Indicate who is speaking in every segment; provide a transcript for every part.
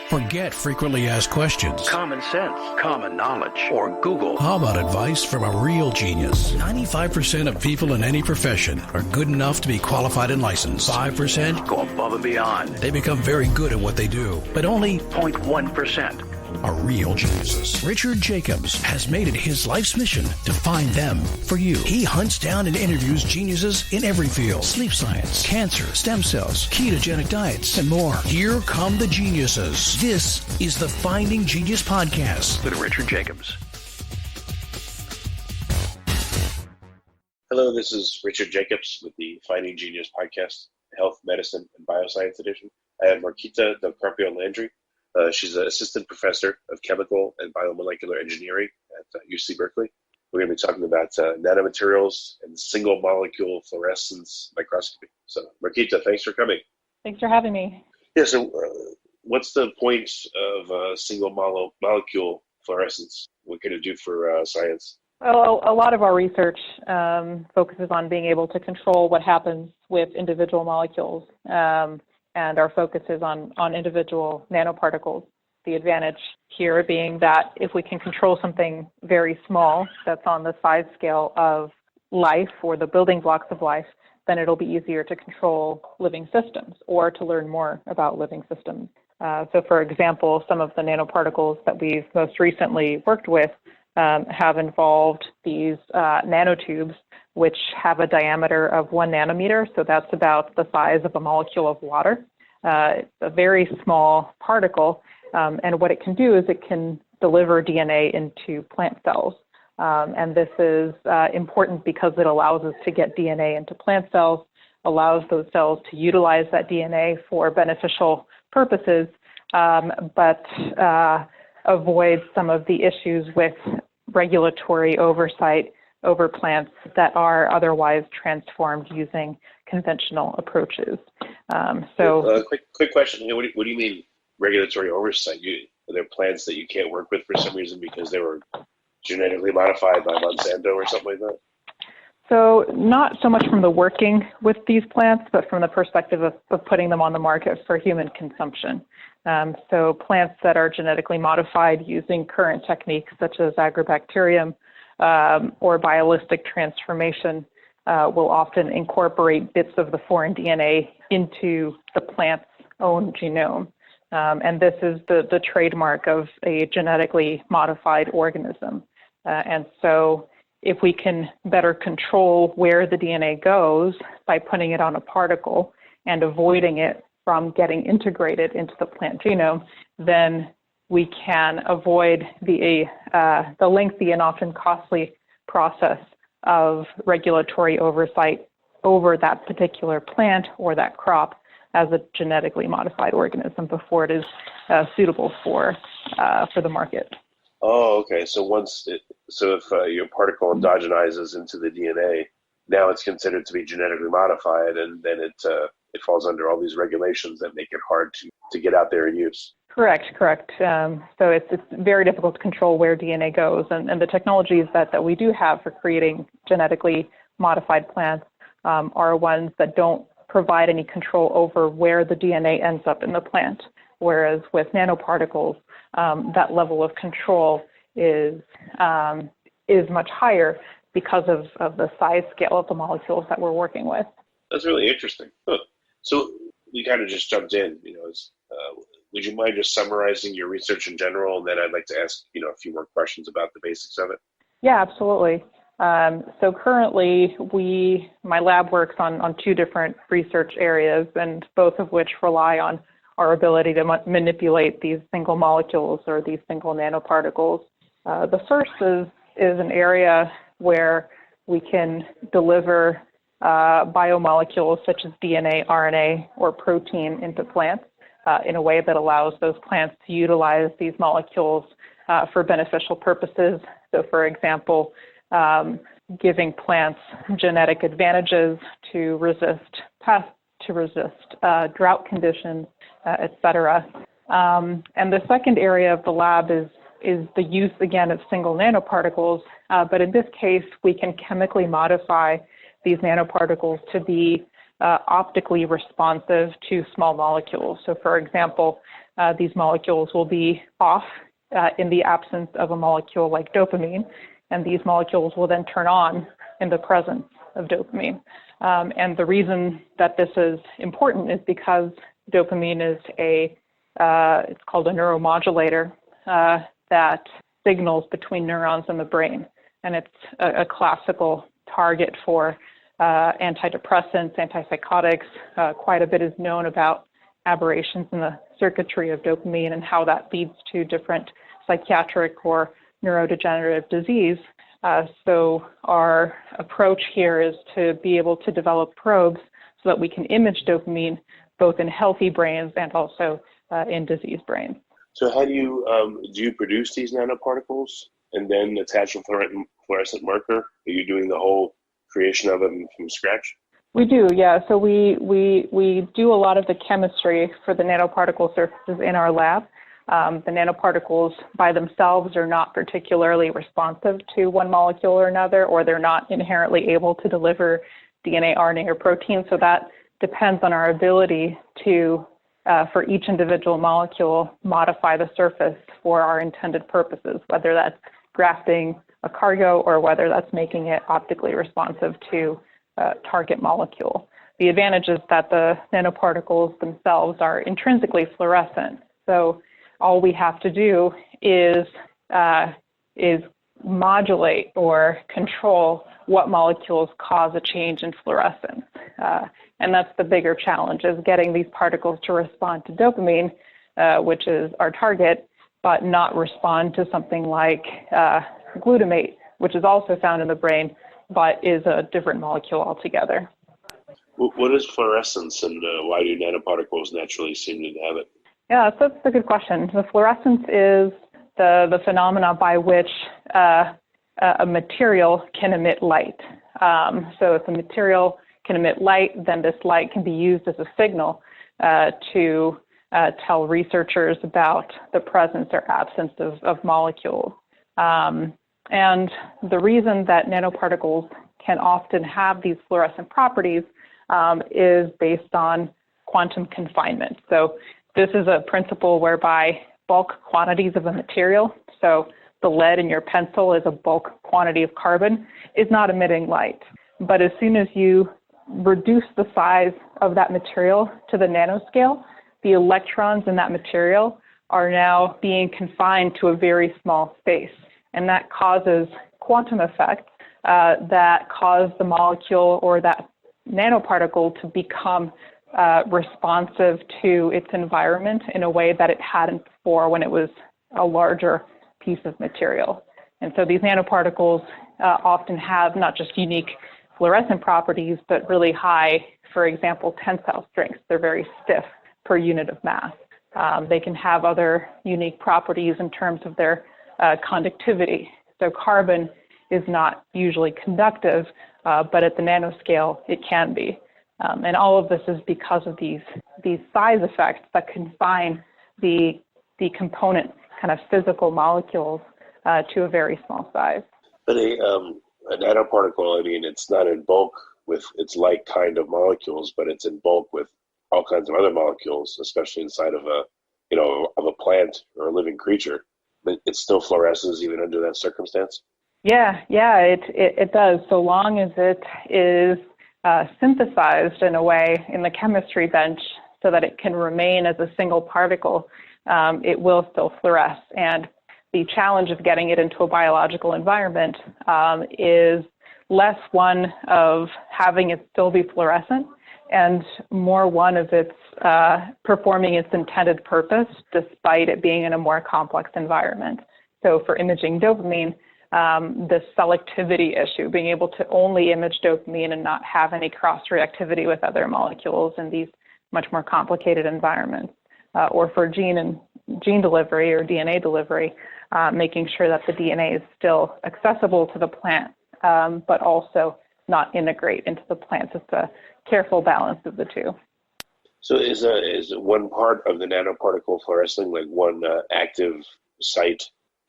Speaker 1: Forget frequently asked questions.
Speaker 2: Common sense, common knowledge, or Google.
Speaker 1: How about advice from a real genius? 95% of people in any profession are good enough to be qualified and licensed. 5%
Speaker 2: Go above and beyond.
Speaker 1: they become very good at what they do, but only
Speaker 2: 0.1%.
Speaker 1: are real geniuses. Richard Jacobs has made it his life's mission to find them for you. He hunts down and interviews geniuses in every field: sleep science, cancer, stem cells, ketogenic diets, and more. Here come the geniuses. This is the Finding Genius Podcast
Speaker 2: With Richard Jacobs.
Speaker 3: Hello, this is Richard Jacobs with the Finding Genius Podcast, Health, Medicine, and Bioscience Edition. I have Markita&nbsp, Landry. She's an assistant professor of chemical and biomolecular engineering at UC Berkeley. We're going to be talking about nanomaterials and single molecule fluorescence microscopy. So, Markita, thanks for coming.
Speaker 4: Thanks for having me.
Speaker 3: Yeah, so what's the point of single molecule fluorescence? What can it do for science?
Speaker 4: Well, a lot of our research focuses on being able to control what happens with individual molecules. And our focus is on individual nanoparticles. The advantage here being that if we can control something very small that's on the size scale of life or the building blocks of life, then it'll be easier to control living systems or to learn more about living systems. So for example, some of the nanoparticles that we've most recently worked with have involved these nanotubes, which have a diameter of 1 nanometer. So that's about the size of a molecule of water. It's a very small particle. And what it can do is it can deliver DNA into plant cells. And this is important because it allows us to get DNA into plant cells, allows those cells to utilize that DNA for beneficial purposes, but avoids some of the issues with regulatory oversight over plants that are otherwise transformed using conventional approaches.
Speaker 3: Quick question. What do you mean regulatory oversight? Are there plants that you can't work with for some reason because they were genetically modified by Monsanto or something like that?
Speaker 4: So not so much from the working with these plants, but from the perspective of putting them on the market for human consumption. So plants that are genetically modified using current techniques such as agrobacterium or biolistic transformation will often incorporate bits of the foreign DNA into the plant's own genome. And this is the trademark of a genetically modified organism. And so if we can better control where the DNA goes by putting it on a particle and avoiding it from getting integrated into the plant genome, then we can avoid the lengthy and often costly process of regulatory oversight over that particular plant or that crop as a genetically modified organism before it is suitable for the market.
Speaker 3: Oh, okay. So if your particle endogenizes into the DNA, now it's considered to be genetically modified, and then it falls under all these regulations that make it hard to get out there and use.
Speaker 4: Correct. So it's very difficult to control where DNA goes, and the technologies that we do have for creating genetically modified plants are ones that don't provide any control over where the DNA ends up in the plant. Whereas with nanoparticles, that level of control is much higher because of the size scale of the molecules that we're working with.
Speaker 3: That's really interesting. Huh. So we kind of just jumped in. Would you mind just summarizing your research in general, and then I'd like to ask a few more questions about the basics of it?
Speaker 4: Yeah, absolutely. So currently, my lab works on two different research areas, and both of which rely on our ability to manipulate these single molecules or these single nanoparticles. The first is an area where we can deliver biomolecules such as DNA, RNA, or protein into plants in a way that allows those plants to utilize these molecules for beneficial purposes. So, for example, giving plants genetic advantages to resist pests, to resist drought conditions, et cetera. And the second area of the lab is the use, again, of single nanoparticles. But in this case, we can chemically modify these nanoparticles to be optically responsive to small molecules. So, for example, these molecules will be off in the absence of a molecule like dopamine, and these molecules will then turn on in the presence of dopamine. And the reason that this is important is because dopamine is it's called a neuromodulator that signals between neurons in the brain. And it's a classical target for antidepressants, antipsychotics. Quite a bit is known about aberrations in the circuitry of dopamine and how that leads to different psychiatric or neurodegenerative disease. So our approach here is to be able to develop probes so that we can image dopamine both in healthy brains and also in diseased brains.
Speaker 3: So how do you produce these nanoparticles and then attach a fluorescent marker? Are you doing the whole creation of them from scratch?
Speaker 4: We do, yeah. So we do a lot of the chemistry for the nanoparticle surfaces in our lab. The nanoparticles by themselves are not particularly responsive to one molecule or another, or they're not inherently able to deliver DNA, RNA, or protein. So that depends on our ability to, for each individual molecule, modify the surface for our intended purposes, whether that's grafting a cargo or whether that's making it optically responsive to a target molecule. The advantage is that the nanoparticles themselves are intrinsically fluorescent. So all we have to do is modulate or control what molecules cause a change in fluorescence. And that's the bigger challenge, is getting these particles to respond to dopamine, which is our target, but not respond to something like glutamate, which is also found in the brain, but is a different molecule altogether.
Speaker 3: What is fluorescence, and why do nanoparticles naturally seem to have it?
Speaker 4: Yeah, that's a good question. The fluorescence is the phenomena by which a material can emit light. So if a material can emit light, then this light can be used as a signal to tell researchers about the presence or absence of molecules. And the reason that nanoparticles can often have these fluorescent properties is based on quantum confinement. So this is a principle whereby bulk quantities of a material, so the lead in your pencil is a bulk quantity of carbon, is not emitting light. But as soon as you reduce the size of that material to the nanoscale, the electrons in that material are now being confined to a very small space. And that causes quantum effects that cause the molecule or that nanoparticle to become responsive to its environment in a way that it hadn't before when it was a larger piece of material. And so these nanoparticles often have not just unique fluorescent properties, but really high, for example, tensile strengths. They're very stiff per unit of mass. They can have other unique properties in terms of their conductivity. So carbon is not usually conductive, but at the nanoscale, it can be. And all of this is because of these size effects that confine the component kind of physical molecules to a very small size.
Speaker 3: But a nanoparticle, I mean, it's not in bulk with its like kind of molecules, but it's in bulk with all kinds of other molecules, especially inside of a plant or a living creature. But it still fluoresces even under that circumstance?
Speaker 4: Yeah, it does, so long as it is synthesized in a way in the chemistry bench so that it can remain as a single particle, it will still fluoresce. And the challenge of getting it into a biological environment is less one of having it still be fluorescent and more one of its performing its intended purpose despite it being in a more complex environment. So for imaging dopamine, the selectivity issue, being able to only image dopamine and not have any cross-reactivity with other molecules in these much more complicated environments, or for gene delivery or DNA delivery, making sure that the DNA is still accessible to the plant, but also not integrate into the plant. It's a careful balance of the two.
Speaker 3: So is one part of the nanoparticle fluorescing, like one active site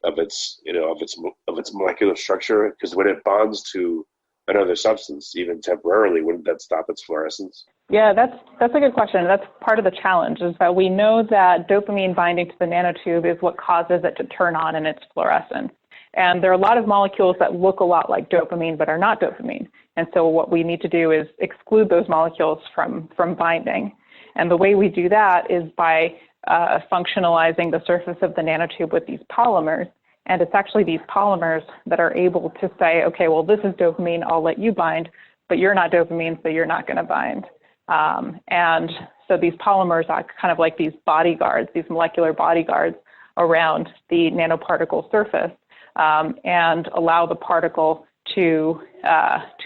Speaker 3: of its molecular structure? Because when it bonds to another substance, even temporarily, wouldn't that stop its fluorescence?
Speaker 4: Yeah, that's a good question. That's part of the challenge, is that we know that dopamine binding to the nanotube is what causes it to turn on in its fluorescence. And there are a lot of molecules that look a lot like dopamine but are not dopamine. And so what we need to do is exclude those molecules from binding. And the way we do that is by functionalizing the surface of the nanotube with these polymers. And it's actually these polymers that are able to say, okay, well, this is dopamine, I'll let you bind, but you're not dopamine, so you're not going to bind. And so these polymers are kind of like these bodyguards, these molecular bodyguards around the nanoparticle surface, and allow the particle to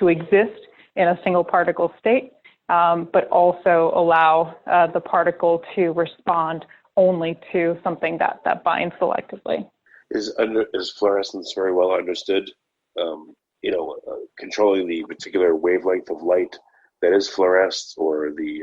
Speaker 4: exist in a single particle state, but also allow the particle to respond only to something that binds selectively.
Speaker 3: Is fluorescence very well understood? Controlling the particular wavelength of light that is fluoresced, or the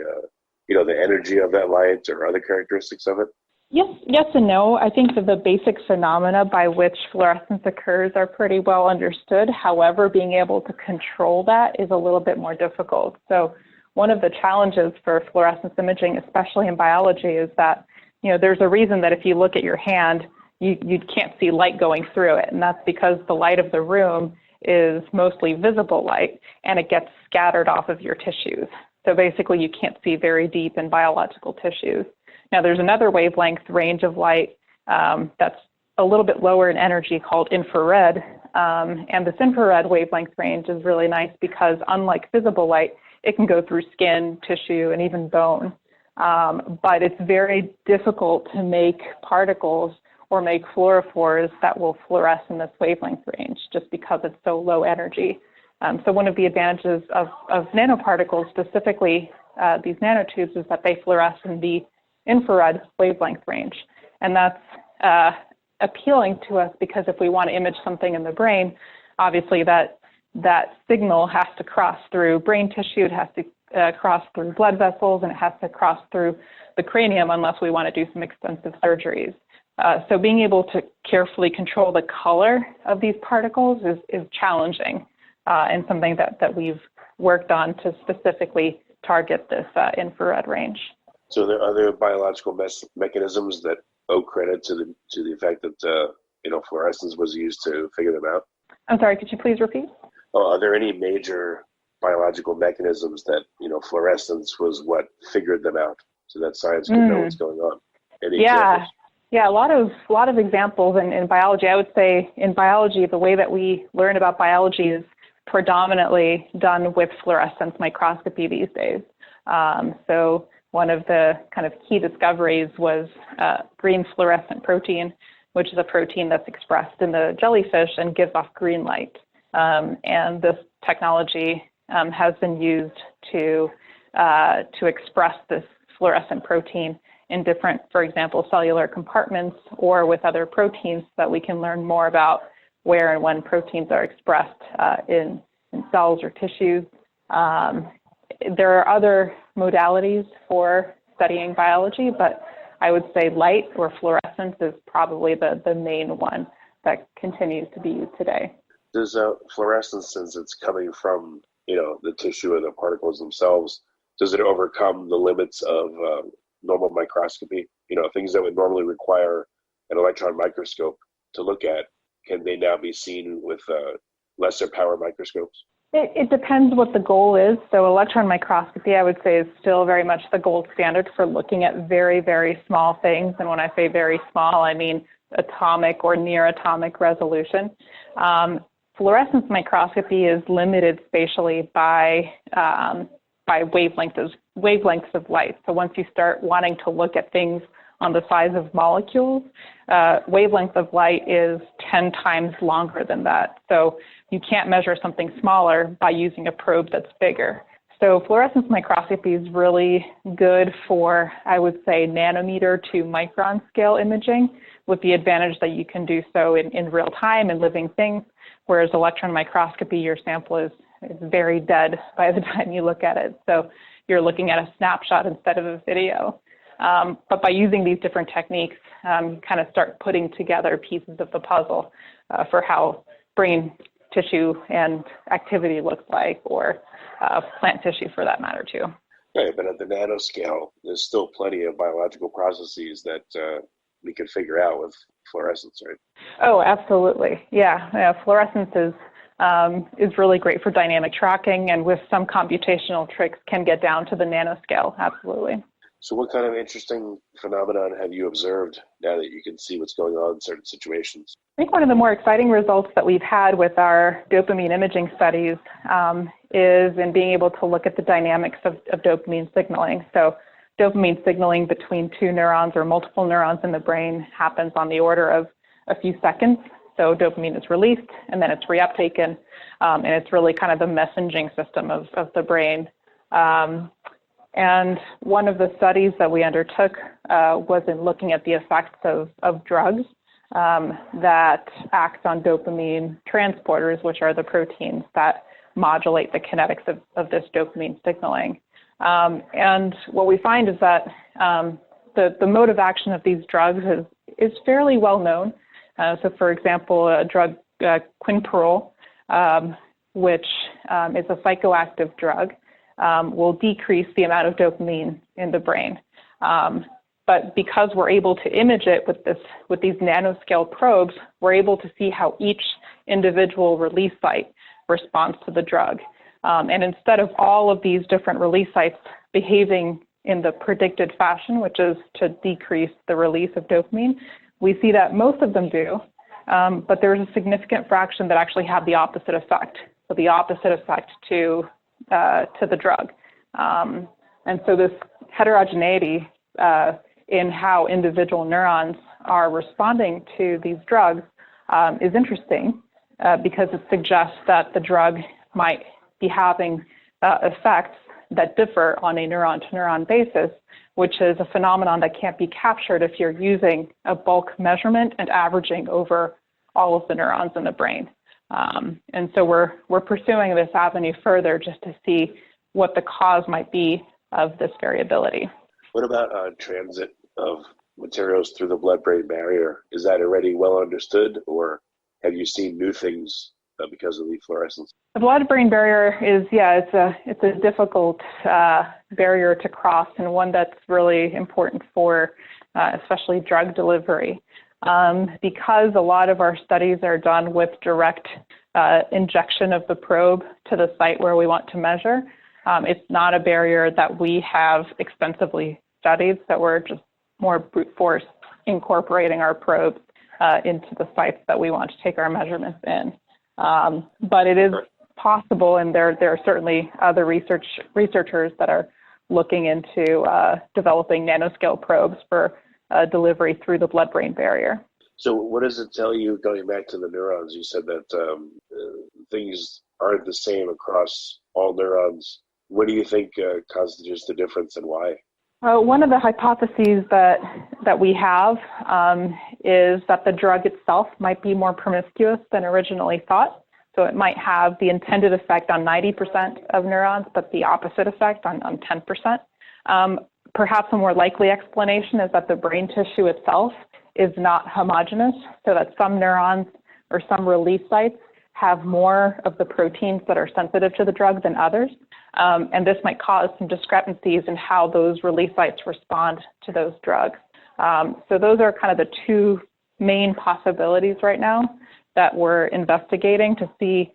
Speaker 3: energy of that light, or other characteristics of it?
Speaker 4: Yes and no. I think that the basic phenomena by which fluorescence occurs are pretty well understood. However, being able to control that is a little bit more difficult. So one of the challenges for fluorescence imaging, especially in biology, is that there's a reason that if you look at your hand, you can't see light going through it, and that's because the light of the room is mostly visible light, and it gets scattered off of your tissues. So basically, you can't see very deep in biological tissues. Now, there's another wavelength range of light that's a little bit lower in energy called infrared, and this infrared wavelength range is really nice because, unlike visible light, it can go through skin, tissue, and even bone. But it's very difficult to make particles or make fluorophores that will fluoresce in this wavelength range just because it's so low energy. So one of the advantages of nanoparticles, specifically these nanotubes, is that they fluoresce in the infrared wavelength range. And that's appealing to us because if we want to image something in the brain, obviously that signal has to cross through brain tissue, it has to cross through blood vessels, and it has to cross through the cranium unless we want to do some extensive surgeries. So being able to carefully control the color of these particles is challenging, and something that we've worked on to specifically target this infrared range.
Speaker 3: So there are other biological mechanisms that owe credit to the fact that fluorescence was used to figure them out?
Speaker 4: I'm sorry, could you please repeat?
Speaker 3: Are there any major biological mechanisms that fluorescence was what figured them out, so that science could know what's going on? Any examples?
Speaker 4: Yeah, a lot of examples in biology. I would say in biology, the way that we learn about biology is predominantly done with fluorescence microscopy these days. So one of the kind of key discoveries was green fluorescent protein, which is a protein that's expressed in the jellyfish and gives off green light. And this technology has been used to express this fluorescent protein in different, for example, cellular compartments or with other proteins, so that we can learn more about where and when proteins are expressed in cells or tissues. There are other modalities for studying biology, but I would say light or fluorescence is probably the main one that continues to be used today.
Speaker 3: Does fluorescence, since it's coming from the tissue or the particles themselves, does it overcome the limits of normal microscopy? Things that would normally require an electron microscope to look at, can they now be seen with lesser power microscopes?
Speaker 4: It depends what the goal is. So electron microscopy, I would say, is still very much the gold standard for looking at very, very small things. And when I say very small, I mean atomic or near atomic resolution. Fluorescence microscopy is limited spatially by wavelengths of light. So once you start wanting to look at things on the size of molecules, wavelength of light is 10 times longer than that. So you can't measure something smaller by using a probe that's bigger. So fluorescence microscopy is really good for, I would say, nanometer to micron scale imaging, with the advantage that you can do so in real time in living things, whereas electron microscopy, your sample is very dead by the time you look at it. So you're looking at a snapshot instead of a video. But by using these different techniques, you kind of start putting together pieces of the puzzle for how brain tissue and activity looks like, or plant tissue for that matter too.
Speaker 3: Right, but at the nanoscale, there's still plenty of biological processes that we can figure out with fluorescence, right?
Speaker 4: Oh, absolutely. Yeah, fluorescence is really great for dynamic tracking, and with some computational tricks can get down to the nanoscale. Absolutely.
Speaker 3: So what kind of interesting phenomenon have you observed now that you can see what's going on in certain situations?
Speaker 4: I think one of the more exciting results that we've had with our dopamine imaging studies is in being able to look at the dynamics of dopamine signaling. So dopamine signaling between two neurons or multiple neurons in the brain happens on the order of a few seconds. So dopamine is released and then it's reuptaken, and it's really kind of the messaging system of the brain. And one of the studies that we undertook was in looking at the effects of drugs that act on dopamine transporters, which are the proteins that modulate the kinetics of this dopamine signaling. And what we find is that the mode of action of these drugs is fairly well known. So for example, a drug, quinpirole, which is a psychoactive drug, will decrease the amount of dopamine in the brain. But because we're able to image it with these nanoscale probes, we're able to see how each individual release site responds to the drug. And instead of all of these different release sites behaving in the predicted fashion, which is to decrease the release of dopamine, we see that most of them do, but there's a significant fraction that actually have the opposite effect. So the opposite effect to the drug. And so this heterogeneity in how individual neurons are responding to these drugs is interesting because it suggests that the drug might be having effects that differ on a neuron-to-neuron basis, which is a phenomenon that can't be captured if you're using a bulk measurement and averaging over all of the neurons in the brain. And so we're pursuing this avenue further just to see what the cause might be of this variability.
Speaker 3: What about transit of materials through the blood-brain barrier? Is that already well understood, or have you seen new things because of the fluorescence?
Speaker 4: The blood-brain barrier is, it's a difficult barrier to cross, and one that's really important for especially drug delivery. Because a lot of our studies are done with direct injection of the probe to the site where we want to measure, it's not a barrier that we have extensively studied, so we're just more brute force incorporating our probes into the sites that we want to take our measurements in. But it is possible, and there are certainly other researchers that are looking into developing nanoscale probes for delivery through the blood-brain barrier.
Speaker 3: So what does it tell you, going back to the neurons? You said that things aren't the same across all neurons. What do you think constitutes the difference, and why?
Speaker 4: One of the hypotheses that we have is that the drug itself might be more promiscuous than originally thought. So it might have the intended effect on 90% of neurons, but the opposite effect on 10%. Perhaps a more likely explanation is that the brain tissue itself is not homogeneous, so that some neurons or some release sites have more of the proteins that are sensitive to the drug than others. And this might cause some discrepancies in how those release sites respond to those drugs. So those are kind of the two main possibilities right now that we're investigating to see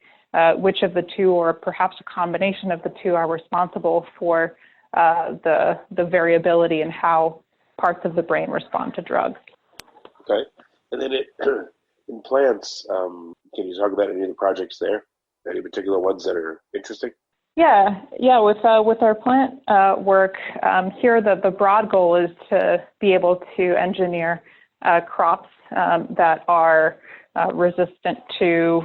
Speaker 4: which of the two, or perhaps a combination of the two, are responsible for the variability in how parts of the brain respond to drugs.
Speaker 3: Okay. And then in plants, can you talk about any of the projects there? Any particular ones that are interesting?
Speaker 4: Yeah. With our plant work here, the broad goal is to be able to engineer crops that are resistant to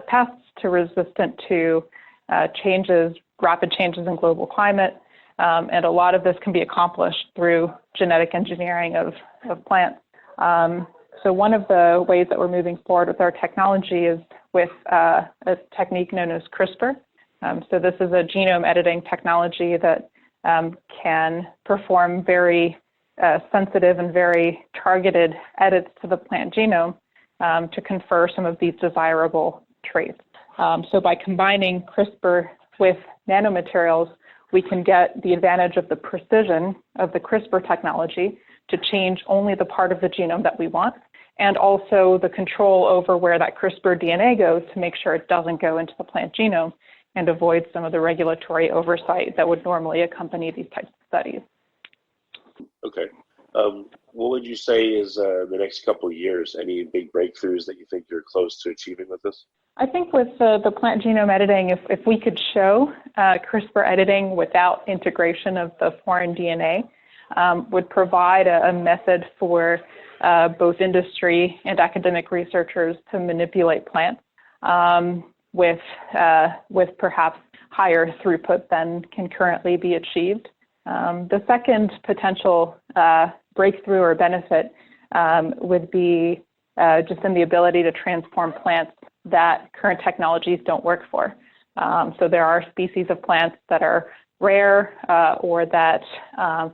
Speaker 4: pests, to resistant to rapid changes in global climate, and a lot of this can be accomplished through genetic engineering of plants. So one of the ways that we're moving forward with our technology is with a technique known as CRISPR. So this is a genome editing technology that can perform very sensitive and very targeted edits to the plant genome to confer some of these desirable traits. So by combining CRISPR with nanomaterials, we can get the advantage of the precision of the CRISPR technology to change only the part of the genome that we want, and also the control over where that CRISPR DNA goes to make sure it doesn't go into the plant genome and avoid some of the regulatory oversight that would normally accompany these types of studies.
Speaker 3: Okay. What would you say is the next couple of years? Any big breakthroughs that you think you're close to achieving with this?
Speaker 4: I think with the plant genome editing, if we could show CRISPR editing without integration of the foreign DNA, would provide a method for both industry and academic researchers to manipulate plants with perhaps higher throughput than can currently be achieved. The second potential breakthrough or benefit would be just in the ability to transform plants that current technologies don't work for. So there are species of plants that are rare or that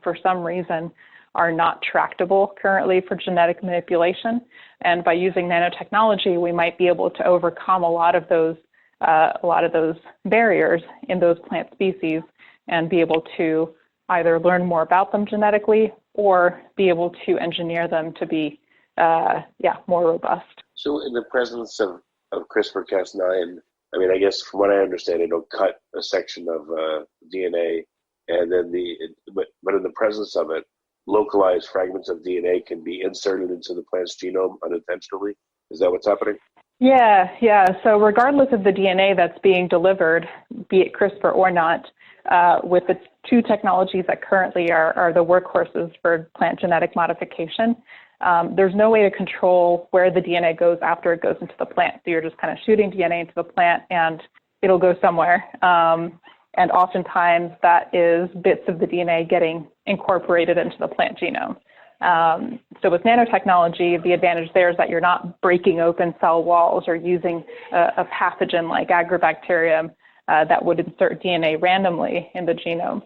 Speaker 4: for some reason are not tractable currently for genetic manipulation. And by using nanotechnology, we might be able to overcome a lot of those barriers in those plant species and be able to either learn more about them genetically or be able to engineer them to be more robust. So
Speaker 3: in the presence of CRISPR-Cas9, I mean, I guess from what I understand, it'll cut a section of DNA, and then but in the presence of it, localized fragments of DNA can be inserted into the plant's genome unintentionally. Is that what's happening?
Speaker 4: Yeah. So regardless of the DNA that's being delivered, be it CRISPR or not, with the two technologies that currently are the workhorses for plant genetic modification, there's no way to control where the DNA goes after it goes into the plant. So you're just kind of shooting DNA into the plant and it'll go somewhere. And oftentimes that is bits of the DNA getting incorporated into the plant genome. So with nanotechnology, the advantage there is that you're not breaking open cell walls or using a pathogen like agrobacterium that would insert DNA randomly in the genome.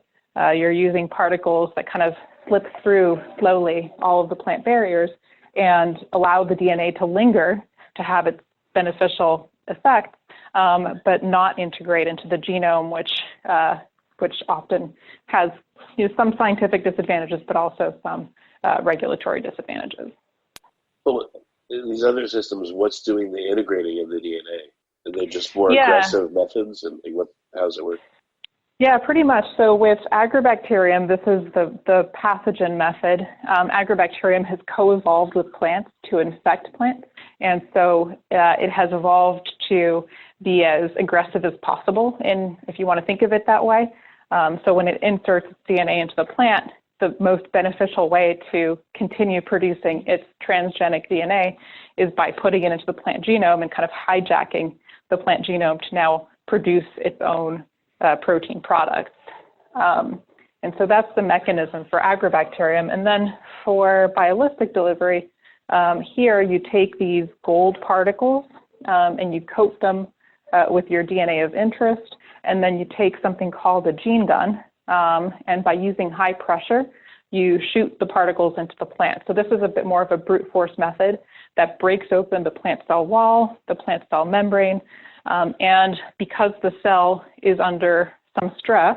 Speaker 4: You're using particles that kind of slip through slowly all of the plant barriers and allow the DNA to linger to have its beneficial effects, but not integrate into the genome, which often has some scientific disadvantages, but also some regulatory disadvantages.
Speaker 3: Well, in these other systems, what's doing the integrating of the DNA? Are they just more aggressive methods, and how does it work?
Speaker 4: Yeah, pretty much. So with agrobacterium, this is the pathogen method. Agrobacterium has co-evolved with plants to infect plants. And so it has evolved to be as aggressive as possible, if you want to think of it that way. So when it inserts DNA into the plant, the most beneficial way to continue producing its transgenic DNA is by putting it into the plant genome and kind of hijacking the plant genome to now produce its own protein products. And so that's the mechanism for agrobacterium. And then for biolistic delivery, here you take these gold particles and you coat them with your DNA of interest, and then you take something called a gene gun, and by using high pressure, you shoot the particles into the plant. So this is a bit more of a brute force method that breaks open the plant cell wall, the plant cell membrane, and because the cell is under some stress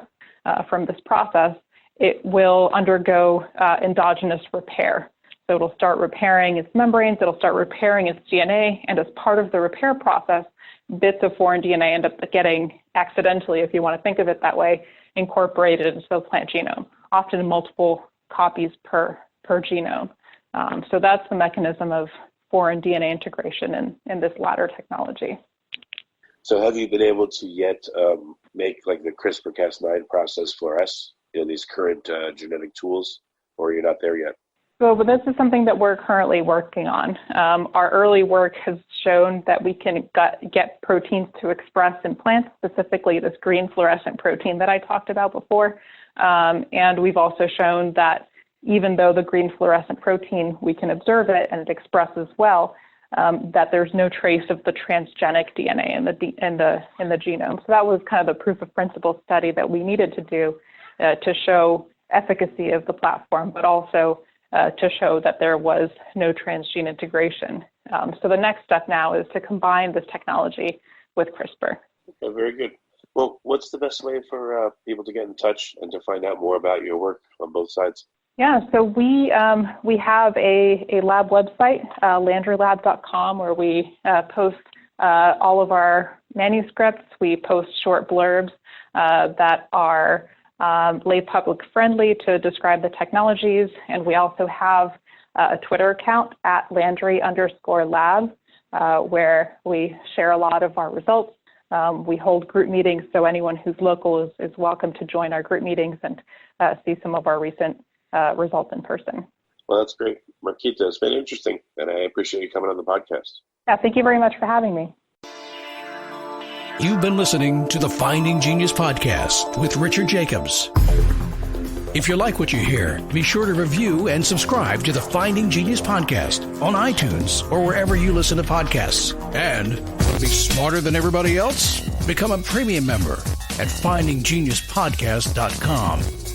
Speaker 4: from this process, it will undergo endogenous repair. So it'll start repairing its membranes, it'll start repairing its DNA, and as part of the repair process, bits of foreign DNA end up getting accidentally, if you want to think of it that way, incorporated into the plant genome, often multiple copies per genome. So that's the mechanism of foreign DNA integration in this latter technology.
Speaker 3: So have you been able to yet make like the CRISPR-Cas9 process fluoresce, these current genetic tools, or you're not there yet?
Speaker 4: So this is something that we're currently working on. Our early work has shown that we can get proteins to express in plants, specifically this green fluorescent protein that I talked about before. And we've also shown that even though the green fluorescent protein, we can observe it and it expresses well, that there's no trace of the transgenic DNA in the genome. So that was kind of the proof of principle study that we needed to do to show efficacy of the platform, but also to show that there was no transgene integration. So the next step now is to combine this technology with CRISPR.
Speaker 3: Okay, very good. Well, what's the best way for people to get in touch and to find out more about your work on both sides?
Speaker 4: Yeah, so we have a lab website, landrylab.com, where we post all of our manuscripts. We post short blurbs that are lay public friendly to describe the technologies, and we also have a Twitter account at Landry_lab, where we share a lot of our results. We hold group meetings, so anyone who's local is welcome to join our group meetings and see some of our recent results in person.
Speaker 3: Well, that's great. Markita, it's been interesting, and I appreciate you coming on the podcast.
Speaker 4: Yeah, thank you very much for having me.
Speaker 1: You've been listening to the Finding Genius podcast with Richard Jacobs. If you like what you hear, be sure to review and subscribe to the Finding Genius podcast on iTunes or wherever you listen to podcasts. And be smarter than everybody else? Become a premium member at findinggeniuspodcast.com.